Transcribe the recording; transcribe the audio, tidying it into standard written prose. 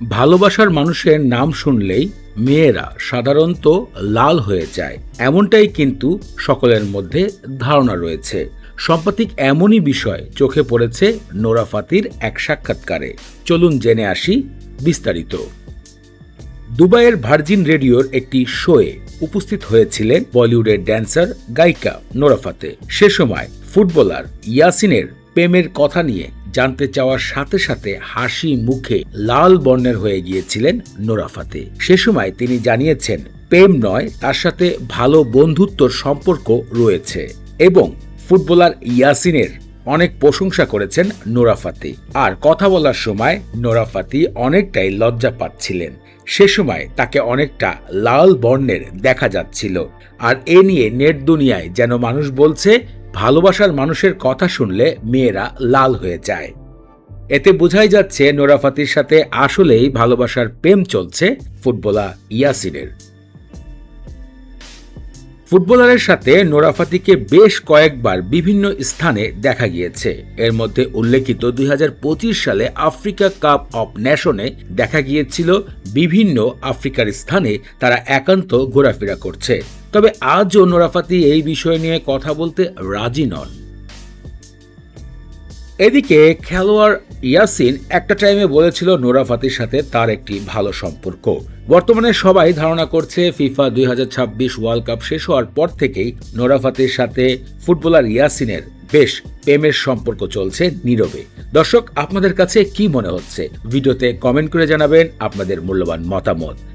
ভালোবাসার মানুষের নাম শুনলেই মেয়েরা সাধারণত লাল হয়ে যায়, এমনটাই কিন্তু সকলের মধ্যে ধারণা রয়েছে। সাম্প্রতিক এমনই বিষয় চোখে পড়েছে নোরা ফাতির এক সাক্ষাৎকারে। চলুন জেনে আসি বিস্তারিত। দুবাইয়ের ভার্জিন রেডিওর একটি শোয়ে উপস্থিত হয়েছিলেন বলিউডের ড্যান্সার গায়িকা নোরা ফাতে। সে সময় ফুটবলার ইয়াসিনের প্রেমের কথা নিয়ে জানতে চাওয়ার সাথে সাথে হাসি মুখে লাল বর্ণের হয়ে গিয়েছিলেন নোরা ফাতে। সে সময় তিনি জানিয়েছেন প্রেম নয়, তার সাথে ভালো বন্ধুত্বর সম্পর্ক রয়েছে এবং ফুটবলার ইয়াসিনের অনেক প্রশংসা করেছেন নোরা ফাতে। আর কথা বলার সময় নোরা ফাতে অনেকটাই লজ্জা পাচ্ছিলেন। সে সময় তাকে অনেকটা লাল বর্ণের দেখা যাচ্ছিল। আর এ নিয়ে নেট দুনিয়ায় যেন মানুষ বলছে ভালোবাসার মানুষের কথা শুনলে মেয়েরা লাল হয়ে যায়। এতে বোঝাই যাচ্ছে নোরা ফাতের সাথে আসলেই ভালোবাসার প্রেম চলছে ফুটবলার ইয়াসিনের। ফুটবলারের সাথে নোরা ফাতিকে বেশ কয়েকবার বিভিন্ন স্থানে দেখা গিয়েছে। এর মধ্যে উল্লেখিত 2025 সালে আফ্রিকা কাপ অব নেশনে দেখা গিয়েছিল। বিভিন্ন আফ্রিকার স্থানে তারা একান্ত ঘোরাফেরা করছে। তবে আজও নোরা ফাতি এই বিষয় নিয়ে কথা বলতে রাজি নন। এদিকে খেলোয়াড় ইয়াসিন একটা টাইমে বলেছিল নোরা ফাতির সাথে তার একটি ভালো সম্পর্ক। বর্তমানে সবাই ধারণা করছে ফিফা 2026 ওয়ার্ল্ড কাপ শেষ হওয়ার পর থেকেই নোরা ফাতির সাথে ফুটবলার ইয়াসিনের বেশ প্রেমের সম্পর্ক চলছে নীরবে। দর্শক, আপনাদের কাছে কি মনে হচ্ছে? ভিডিওতে কমেন্ট করে জানাবেন আপনাদের মূল্যবান মতামত।